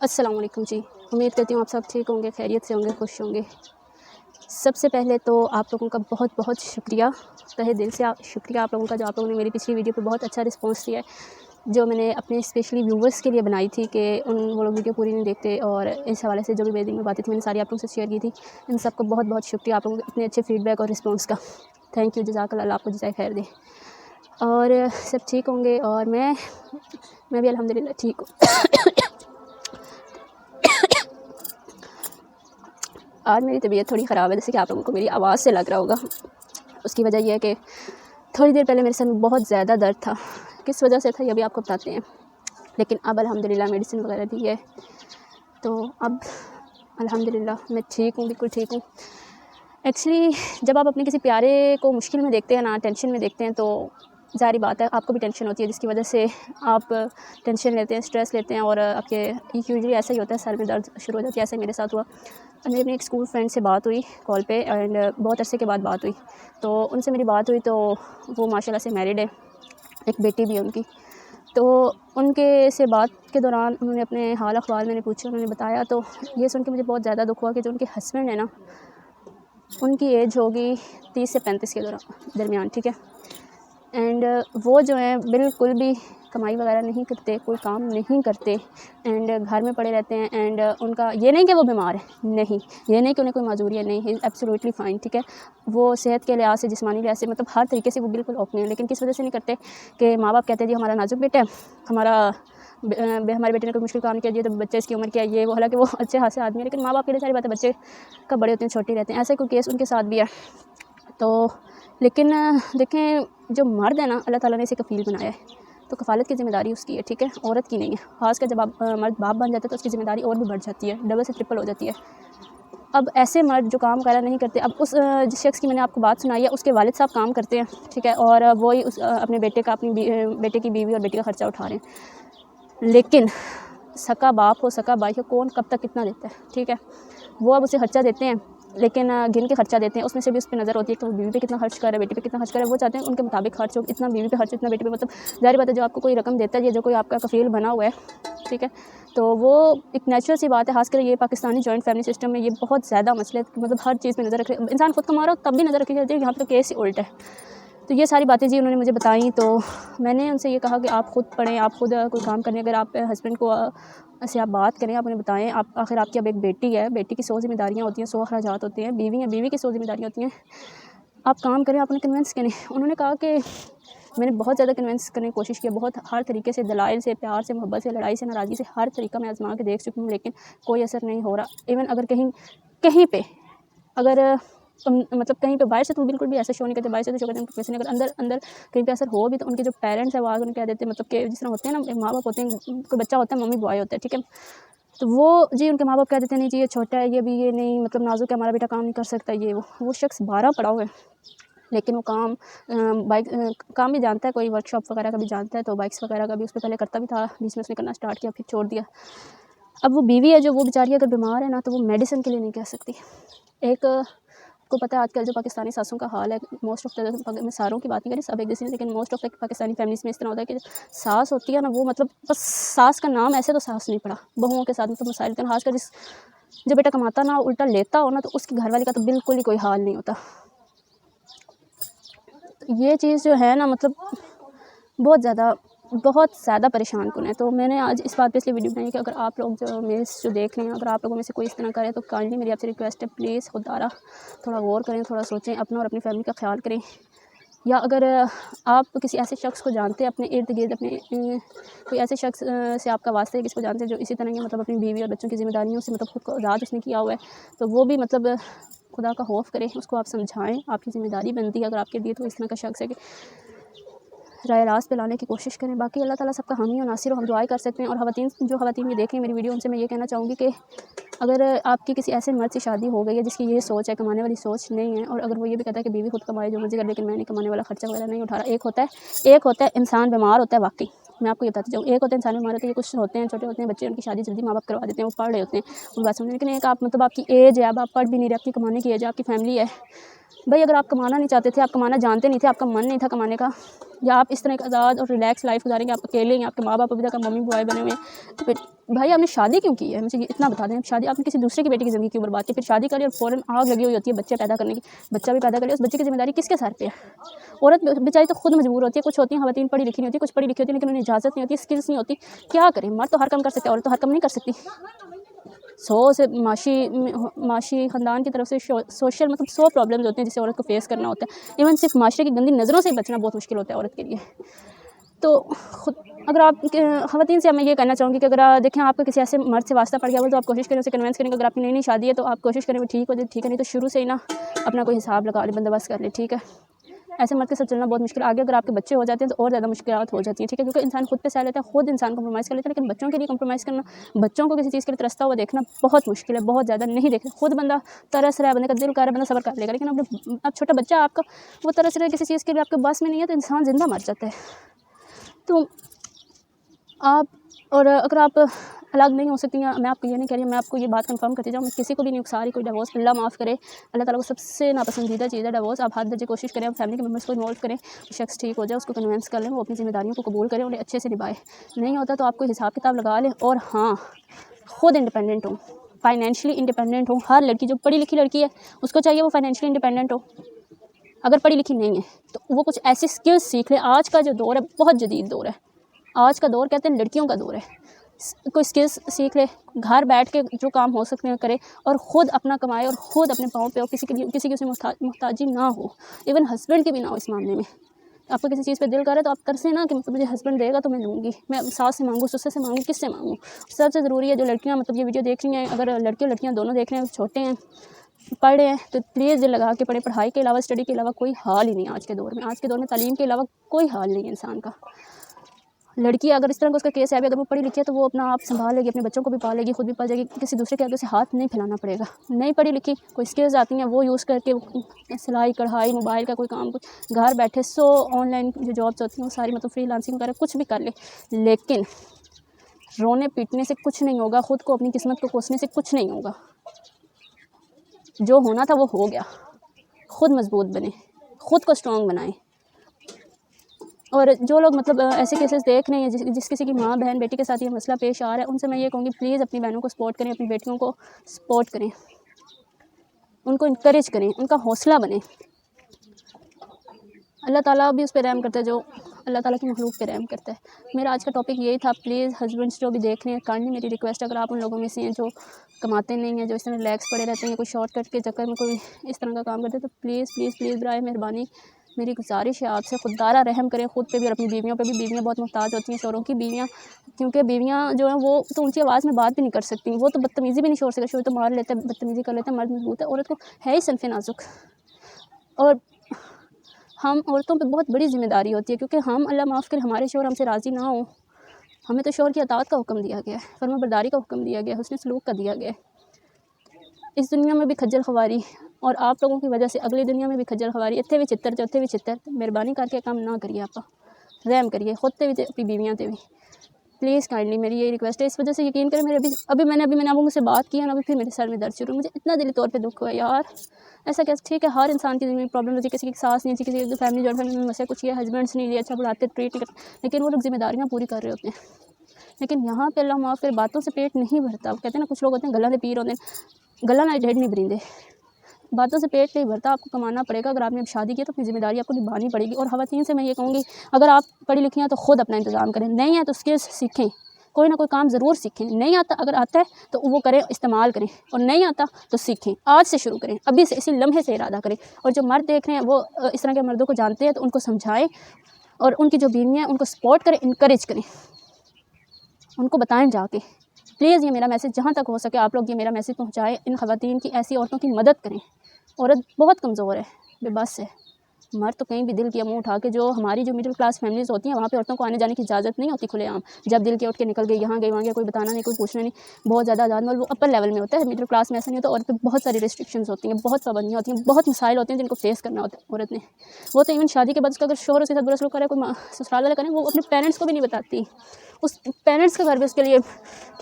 अस्सलाम वालेकुम जी। उम्मीद करती हूँ आप सब ठीक होंगे, खैरियत से होंगे, खुश होंगे। सबसे पहले तो आप लोगों का बहुत बहुत शुक्रिया, तहे दिल से शुक्रिया आप लोगों का, जो आप लोगों ने मेरी पिछली वीडियो पे बहुत अच्छा रिस्पॉन्स दिया है, जो मैंने अपने स्पेशली व्यूवर्स के लिए बनाई थी कि वो लोग वीडियो पूरी नहीं देखते, और इस हवाले से जो भी मेरे दिल में बातें थी मैंने सारी आप लोगों से शेयर की थी। इन सबको बहुत बहुत शुक्रिया आप लोगों के इतने अच्छे फीडबैक और रिस्पॉन्स का। थैंक यू, जज़ाकल्लाह, आपको जज़ाए खैर दे। और सब ठीक होंगे, और मैं भी अल्हम्दुलिल्लाह ठीक हूँ। आज मेरी तबीयत थोड़ी ख़राब है, जैसे कि आप लोगों को मेरी आवाज़ से लग रहा होगा। उसकी वजह यह है कि थोड़ी देर पहले मेरे सर में बहुत ज़्यादा दर्द था। किस वजह से था ये भी आपको बताते हैं, लेकिन अब अल्हम्दुलिल्लाह मेडिसिन वगैरह दी है, तो अब अल्हम्दुलिल्लाह मैं ठीक हूँ, बिल्कुल ठीक हूँ। एक्चुअली जब आप अपने किसी प्यारे को मुश्किल में देखते हैं ना, टेंशन में देखते हैं, तो ज़ाहिर बात है आपको भी टेंशन होती है, जिसकी वजह से आप टेंशन लेते हैं, स्ट्रेस लेते हैं, और आपके यूजुअली ऐसा ही होता है, सर में दर्द शुरू हो जाती है। ऐसा ही मेरे साथ हुआ। मेरी अपनी एक स्कूल फ्रेंड से बात हुई कॉल पे, एंड बहुत अरसे के बाद बात हुई, तो उनसे मेरी बात हुई, तो वो माशाल्लाह से मैरिड है, एक बेटी भी है उनकी। तो उनके से बात के दौरान उन्होंने अपने हाल अखबार मैंने पूछे, उन्होंने बताया, तो ये सुन के मुझे बहुत ज़्यादा दुख हुआ कि जो उनके हस्बैंड है ना, उनकी एज होगी 30 से 35 के दरमियान, ठीक है। एंड वो जो है बिल्कुल भी कमाई वगैरह नहीं करते, कोई काम नहीं करते, एंड घर में पड़े रहते हैं। एंड उनका ये नहीं कि वो बीमार है, नहीं, ये नहीं कि उन्हें कोई माजूरी है, नहीं, ही इज़ एब्सोल्युटली फाइन, ठीक है। वो सेहत के लिहाज से, जिस्मानी लिहाज से, मतलब हर तरीके से वो बिल्कुल ओके हैं। लेकिन किस वजह से नहीं करते कि माँ बाप कहते हैं जी हमारा नाजुक बेटा है, हमारे बेटे ने कोई मुश्किल काम किया, जी तो बच्चे इसकी उम्र क्या है, ये वो। हालांकि वो अच्छे खासे आदमी है, लेकिन माँ बाप के लिए सारी बातें, बच्चे कब बड़े होते हैं, छोटे रहते हैं। ऐसा कोई केस उनके साथ भी है। तो लेकिन देखें, जो मर्द है ना, अल्लाह ताला ने इसे कफ़ील बनाया है, तो कफ़ालत की ज़िम्मेदारी उसकी है, ठीक है, औरत की नहीं है। ख़ासकर जब आप मर्द बाप बन जाते हैं तो उसकी ज़िम्मेदारी और भी बढ़ जाती है, डबल से ट्रिपल हो जाती है। अब ऐसे मर्द जो काम वगैरह नहीं करते, अब उस जिस शख्स की मैंने आपको बात सुनाई है, उसके वालिद साहब काम करते हैं, ठीक है, और वो ही अपने बेटे का, अपनी बेटे की बीवी और बेटी का ख़र्चा उठा रहे हैं। लेकिन सका बाप हो, सका भाई हो, कौन कब तक कितना देता है, ठीक है। वो अब उसे खर्चा देते हैं, लेकिन गिन के खर्चा देते हैं, उसमें से भी उस पर नज़र होती है कि वो बीवी पे कितना खर्च कर रहा है, बेटी पे कितना खर्च कर रहा है। वो चाहते हैं उनके मुताबिक खर्च हो, इतना बीवी पे खर्च, इतना बेटी पे। मतलब ज़ाहिर बात है, जो आपको कोई रकम देता है, जो कोई आपका कफ़ील बना हुआ है, ठीक है, तो वो एक नेचुरल सी बात है। खासकर ये पाकिस्तानी जॉइंट फैमिली सिस्टम में ये बहुत ज़्यादा मसला है, मतलब हर चीज़ में नज़र रखे, इंसान खुद कमा रहा हो तब भी नज़र रखी जाती है। यहाँ पर तो केस ही उल्टा है। तो ये सारी बातें जी उन्होंने मुझे बताई, तो मैंने उनसे ये कहा कि आप ख़ुद पढ़ें, आप खुद कोई काम करें। अगर आप हस्बैंड को से आप बात करें, आप उन्हें बताएं, आप आखिर आपकी अब एक बेटी है, बेटी की 100 ज़िम्मेदारियाँ होती हैं, 100 अखराजात होते हैं, बीवी है, बीवी की 100 ज़िम्मेदारियाँ होती हैं। आप काम करें, आप उन्हें कन्विंस करें। उन्होंने कहा कि मैंने बहुत ज़्यादा कन्विंस करने की कोशिश की, बहुत हर तरीके से, दलाइल से, प्यार से, मोहब्बत से, लड़ाई से, नाराज़गी से, हर तरीका मैं आजमा के देख चुकी हूँ, लेकिन कोई असर नहीं हो रहा। इवन अगर कहीं पे अगर मतलब कहीं पे बाहर से तो बिल्कुल भी ऐसा शो नहीं करते, बाहर से तो शो करते हैं वैसे नहीं। अगर अंदर कहीं पे असर हो भी, तो उनके जो पेरेंट्स हैं वो आगे उन्हें कह देते हैं, मतलब कि जिस तरह होते हैं ना, माँ बाप होते हैं, कोई बच्चा होता है, मम्मी बॉय होता है, ठीक है, तो वो जी उनके माँ बाप कह देते हैं नहीं जी ये छोटा है, ये भी, ये नहीं, मतलब नाजुक है, हमारा बेटा काम नहीं कर सकता, ये वो शख्स 12 पढ़ा हुआ है, लेकिन वो काम भी जानता है, कोई वर्कशॉप वगैरह का भी जानता है, तो बाइक्स वगैरह का भी उस पर पहले करता भी था, बीच में उसने करना स्टार्ट किया, फिर छोड़ दिया। अब वो बीवी है जो, वो बेचारी अगर बीमार है ना, तो वो मेडिसिन के लिए नहीं कह सकती। एक को पता है आजकल जो पाकिस्तानी सासों का हाल है, मोस्ट ऑफ द, मैं सारों की बात नहीं करी, सब एक जैसे, लेकिन most of the Pakistani families में इस तरह होता है कि सास होती है ना, वो मतलब बस सास का नाम, ऐसे तो सास नहीं पड़ा, बहुओं के साथ मतलब मसाइल, खासकर जो बेटा कमाता ना उल्टा लेता हो ना, तो उसकी घरवाली का तो बिल्कुल ही कोई हाल नहीं होता। तो ये चीज़ जो है ना, मतलब बहुत ज़्यादा परेशान कुन है। तो मैंने आज इस बात पे इसलिए वीडियो बनाई कि अगर आप लोग जो देख रहे हैं, अगर आप लोगों में से कोई इस तरह करे, तो काइंडली मेरी आपसे रिक्वेस्ट है, प्लीज़ खुदारा थोड़ा गौर करें, थोड़ा सोचें, अपना और अपनी फैमिली का ख्याल करें। या अगर आप किसी ऐसे शख्स को जानते हैं अपने इर्द गिर्द, अपने कोई ऐसे शख्स से आपका वास्ता है, किसको जानते हैं जो इसी तरह की, मतलब अपनी बीवी और बच्चों की जिम्मेदारियों से, मतलब खुद को आज़ाद उसने किया हुआ है, तो वो भी मतलब खुदा का खौफ करें, उसको आप समझाएं, आपकी ज़िम्मेदारी बनती है। अगर आपके लिए तो इस तरह का शख्स है कि राय रास्त पे लाने की कोशिश करें। बाकी अल्लाह ताला सबका हामी और नासिर हो, हम दुआएं कर सकते हैं। और ख़वातीन ये देख रही हैं मेरी वीडियो, उनसे मैं ये कहना चाहूँगी कि अगर आपकी किसी ऐसे मर्द से शादी हो गई है जिसकी ये सोच है, कमाने वाली सोच नहीं है, और अगर वो ये भी कहता है कि बीवी खुद कमाए जो मर्जी कर, लेकिन मैं नहीं कमाने वाला, खर्चा वगैरह नहीं उठा रहा। एक होता है इंसान बीमार होता है, वाकई मैं आपको ये बताती जाऊँ, एक होता है इंसान बीमार होता है, ये कुछ होते हैं, छोटे होते हैं बच्चे, उनकी शादी जल्दी माँ बाप करवा देते हैं, वो पढ़ रहे होते हैं, उन बात समझ। लेकिन एक आप, मतलब आपकी एज है, अब आप पढ़ भी नहीं रहे, आपकी कमाने की एज है, आपकी फैमिली है, भाई अगर आप कमाना नहीं चाहते थे, आप कमाना जानते नहीं थे, आपका मन नहीं था कमाने का, या आप इस तरह एक आज़ाद और रिलैक्स लाइफ गुजारेंगे, आप अकेले हैं, आपके माँ बाप अभी तक मम्मी बॉय बने हुए हैं, तो फिर भाई आपने शादी क्यों की है? मुझे इतना बता दें, शादी आपने किसी दूसरे की बेटी की ज़िंदगी क्यों बर्बाद की? फिर शादी करी और फ़ौरन आग लगी हुई होती है बच्चे पैदा करने की, बच्चा भी पैदा कर लिया, उस बच्चे की जिम्मेदारी किसके सर पे है? औरत बेचारी तो खुद मजबूर होती है, कुछ होती हैं ख़वातीन पढ़ी लिखी नहीं होती, कुछ पढ़ी लिखी होती है लेकिन उन्हें इजाज़त नहीं होती, स्किल्स नहीं होती, क्या करें? मर्द तो हर काम कर सकते हैं, औरत तो हर काम नहीं कर सकती। 100 से माशी ख़ानदान की तरफ से सोशल मतलब 100 प्रॉब्लम्स होते हैं जिसे औरत को फेस करना होता है। इवन सिर्फ माशरे की गंदी नज़रों से बचना बहुत मुश्किल होता है औरत के लिए। तो खुद अगर आप ख़वातीन से मैं ये कहना चाहूँगी कि अगर देखें आपको किसी ऐसे मर्द से वास्ता पड़ गया हो तो आप कोशिश करें उसे कन्विंस करें। अगर आपकी नई शादी है तो आप कोशिश करें वो ठीक हो जाए, ठीक है, नहीं तो शुरू से ही ना अपना कोई हिसाब लगा ले, बंदोबस्त कर ले, ठीक है। ऐसे मर्द के साथ चलना बहुत मुश्किल, आगे अगर आपके बच्चे हो जाते हैं तो और ज़्यादा मुश्किलात हो जाती हैं, ठीक है, क्योंकि इंसान खुद पे सह लेता है, खुद इंसान कम्प्रोमाइज़ कर लेता है, लेकिन बच्चों के लिए कम्प्रोमाइज़ करना, बच्चों को किसी चीज़ के लिए तरसता हुआ देखना बहुत मुश्किल है, बहुत ज़्यादा नहीं देखते। खुद बंदा तरस रहा है, बंदे का दिल कर रहा है, बंदा सब्र कर लेगा, लेकिन अब छोटा बच्चा आपका वो तरस रहा है किसी चीज़ के लिए, आपके बस में नहीं है, तो इंसान ज़िंदा मर जाता है। तो आप और अगर आप अलग नहीं हो सकती हैं, मैं आपको ये नहीं कह रही, मैं आपको ये बात कंफर्म करती जाऊँ, मैं किसी को भी नहीं उकसा रही कोई डिवोर्स, अल्लाह माफ़ करे, अल्लाह ताला को सबसे नापसंदीदा चीज़ है डिवोर्स। आप हद दर्जे कोशिश करें, आप फैमिली के मेम्बर्स को इन्वॉल्व करें, शख्स ठीक हो जाए, उसको कन्विंस कर लें, वो अपनी जिम्मेदारियों को कबूल करें, उन्हें अच्छे से निभाए। नहीं होता तो आपको हिसाब किताब लगा लें और हाँ, खुद इंडिपेंडेंट हो, फाइनेंशियली इंडिपेंडेंट हो। हर लड़की जो पढ़ी लिखी लड़की है उसको चाहिए वो फाइनेंशियली इंडिपेंडेंट हो। अगर पढ़ी लिखी नहीं है तो वो कुछ ऐसी स्किल्स सीख ले। आज का जो दौर है बहुत जदीद दौर है, आज का दौर कहते हैं लड़कियों का दौर है। कोई स्किल्स सीख ले, घर बैठ के जो काम हो सकते हैं करे, और ख़ुद अपना कमाए और ख़ुद अपने पाँव पे हो, किसी की उसे मोहताजी ना हो, इवन हस्बैंड की भी ना हो। इस मामले में आपको किसी चीज़ पे दिल करे तो आप तरसे ना कि मतलब मुझे हस्बैंड देगा तो मैं लूँगी, मैं सास से मांगूँ, ससुर से मांगूँ, किससे मांगूँ। सबसे ज़रूरी है जो लड़कियाँ मतलब ये वीडियो देख रही हैं, अगर लड़कियाँ दोनों देख रहे हैं, छोटे हैं, पढ़ रहे हैं, तो प्लीज़ दिल लगा के पढ़ें। पढ़ाई के अलावा, स्टडी के अलावा कोई हाल ही नहीं आज के दौर में। आज के दौर में तालीम के अलावा कोई हाल नहीं है इंसान का। लड़की अगर इस तरह का उसका केस है, अगर वो पढ़ी लिखी है तो वो अपना आप संभाल लेगी, अपने बच्चों को भी पालेगी, खुद भी पाल जाएगी, किसी दूसरे के आगे उसे हाथ नहीं फैलाना पड़ेगा। नहीं पढ़ी लिखी कोई स्किल्स आती हैं वो यूज़ करके सिलाई कढ़ाई, मोबाइल का कोई काम, कुछ घर बैठे 100 ऑनलाइन जो जॉब्स होती हैं वो सारी मतलब फ्रीलांसिंग वगैरह कुछ भी कर ले, लेकिन रोने पीटने से कुछ नहीं होगा, ख़ुद को अपनी किस्मत को कोसने से कुछ नहीं होगा। जो होना था वो हो गया। ख़ुद मजबूत बने, ख़ुद को स्ट्रॉन्ग बनाएं। और जो लोग मतलब ऐसे केसेस देख रहे हैं जिस किसी की माँ बहन बेटी के साथ ये मसला पेश आ रहा है, उनसे मैं ये कहूँगी प्लीज़ अपनी बहनों को सपोर्ट करें, अपनी बेटियों को सपोर्ट करें, उनको इनकरेज करें, उनका हौसला बने। अल्लाह ताला भी उस पर रहम करता है जो अल्लाह ताला की मखलूक पे रहम करता है। मेरा आज का टॉपिक यही था। प्लीज़ हस्बैंड्स जो भी देख रहे हैं, काइंडली मेरी रिक्वेस्ट है, अगर आप उन लोगों में से हैं जो कमाते नहीं हैं, जो इस तरह रिलैक्स पड़े रहते हैं, कोई शॉर्टकट के चक्कर में कोई इस तरह का काम करते हैं, तो प्लीज़ प्लीज़ प्लीज़ बराए मेहरबानी मेरी गुजारिश है आपसे, खुदारा रहम करें खुद पे भी और अपनी बीवियों पे भी। बीवियाँ बहुत मोहताज होती हैं शौहरों की बीवियाँ, क्योंकि बीवियाँ जो हैं वो तो ऊँची आवाज़ में बात भी नहीं कर सकती, वो तो बदतमीज़ी भी नहीं छोड़ सकती, शोर तो मार लेते हैं, बदतमीज़ी कर लेते हैं। मर्द मजबूत है, औरत को है ही सनफ़े नाजुक। और हम औरतों पे बहुत बड़ी ज़िम्मेदारी होती है, क्योंकि हम अल्लाह माफ़ करे हमारे शौहर हमसे राज़ी ना हो, हमें तो शौहर की अताअत का हुक्म दिया गया है, फर्माबरदारी का हुक्म दिया गया है, हुस्न सलूक का दिया गया है। इस दुनिया में भी खज्जल ख़वारी और आप लोगों की वजह से अगली दुनिया में भी खज्जल ख़वारी, इत्थे भी चित्तर ते उत्थे भी चित्तर। मेहरबानी करके काम ना करिए, आप रहम करिए खुद पे भी अपनी बीवियाँ पे भी। प्लीज़ काइंडली मेरी ये रिक्वेस्ट है। इस वजह से यकीन करें मेरे अभी मैंने आप लोगों से बात की है ना, अभी फिर मेरे सर में दर्द शुरू, मुझे इतना दिली तौर पे दुख हुआ यार। ऐसा कैसे? ठीक है, हर इंसान की ज़िंदगी प्रॉब्लम होती है, किसी की सास नहीं थी, किसी की फैमिली जॉइंट फैमिली में मसला कुछ ये हस्बैंड्स नहीं अच्छा बढ़ाते, ट्रीट नहीं करते, लेकिन वो लोग जिम्मेदारियाँ पूरी कर रहे होते हैं। लेकिन यहाँ पे अल्लाह माफ़ करे बातों से पेट नहीं भरता। कहते हैं ना कुछ लोग होते हैं गला दे पीर होते हैं, गला ना ढेड नहीं भरिंदे। बातों से पेट नहीं भरता, आपको कमाना पड़ेगा। अगर आपने शादी की तो अपनी ज़िम्मेदारी आपको निभानी पड़ेगी। और ख़वातीन से मैं ये कहूँगी, अगर आप पढ़ी लिखी हैं तो ख़ुद अपना इंतज़ाम करें, नहीं है तो स्किल्स सीखें, कोई ना कोई काम ज़रूर सीखें। नहीं आता, अगर आता है तो वो करें, इस्तेमाल करें, और नहीं आता तो सीखें। आज से शुरू करें, अभी से, इसी लम्हे से इरादा करें। और जो मर्द देख रहे हैं वो इस तरह के मर्दों को जानते हैं तो उनको समझाएं, और उनकी जो बीवियाँ हैं उनको सपोर्ट करें, इनकरेज करें, उनको बताएं जाके। प्लीज़ ये मेरा मैसेज जहाँ तक हो सके आप लोग ये मेरा मैसेज पहुँचाएँ, इन ख़वातीन की, ऐसी औरतों की मदद करें। औरत बहुत कमज़ोर है, बेबस है। मर्द तो कहीं भी दिल किया मुँह उठा के, जो हमारी जो मिडिल क्लास फैमिलीज़ होती हैं वहाँ पे औरतों को आने जाने की इजाज़त नहीं होती खुलेआम। जब दिल के उठ के निकल गई, यहाँ गई वहाँ गई, कोई बताना नहीं, कोई पूछना नहीं, बहुत ज़्यादा आज़ाद माहौल वो अपर लेवल में होता है। मिडिल क्लास में ऐसा नहीं होता। औरत पे बहुत सारी रिस्ट्रिक्शंस होती हैं, बहुत पाबंदियाँ होती हैं, बहुत मसाइल होते हैं जिनको फेस करना होता है औरत ने। वो तो इवन शादी के बाद उसका अगर शौहर उसके साथ बुरा सलूक करे, कोई ससुराल वाले करें, वो अपने पेरेंट्स को भी नहीं बताती। उस पेरेंट्स के घर पर उसके लिए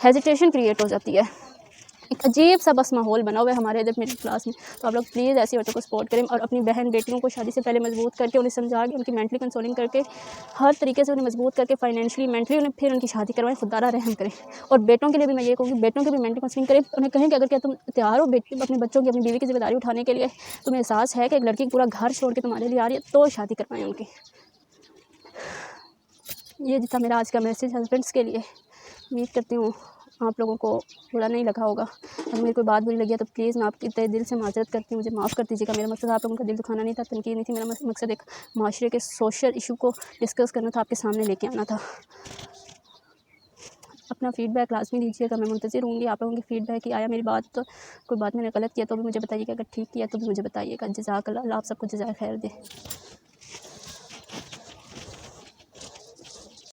हेजिटेशन क्रिएट हो जाती है। एक अजीब सा बस माहौल बना हुआ है हमारे इधर मिडिल क्लास में। तो आप लोग प्लीज़ ऐसी औरतों को सपोर्ट करें और अपनी बहन बेटियों को शादी से पहले मजबूत करके, उन्हें समझा के, उनकी मेंटली कंसोलिंग करके, हर तरीके से उन्हें मजबूत करके, फाइनेंशियली, मेंटली उन्हें फिर उनकी शादी करवाएं। खुदा रहम करें। और बेटों के लिए भी मैं ये कहूँगी, बेटों की भी मेंटली काउंसलिंग करें। उन्हें कहें कि अगर क्या तुम तैयार हो बेटी अपने बच्चों की, अपनी बीवी की जिम्मेदारी उठाने के लिए, तुम्हें एहसास है कि एक लड़की पूरा घर छोड़ के तुम्हारे लिए आ रही है, तो शादी करवाएं उनकी। ये था मेरा आज का मैसेज हस्बैंड्स के लिए। उम्मीद करती हूँ आप लोगों को बुरा नहीं लगा होगा। अगर मेरी कोई बात बुरी लगी है तो प्लीज़ मैं आपकी तहे दिल से माजरत करती हूँ, मुझे माफ़ कर दीजिएगा। मेरा मकसद आप लोगों का दिल दुखाना नहीं था, तनकीद नहीं थी। मेरा मकसद एक माशरे के सोशल इशू को डिस्कस करना था, आपके सामने लेके आना था। अपना फ़ीडबैक लाजमी दीजिएगा, मैं मुंतज़िर होंगी आप लोगों की फ़ीडबैक की। आया मेरी बात तो कोई बात मैंने गलत किया तो भी मुझे बताइएगा, अगर ठीक किया तो भी मुझे बताइएगा। जज़ाकल्लाह, अल्लाह आप सबको जज़ाए खैर दे।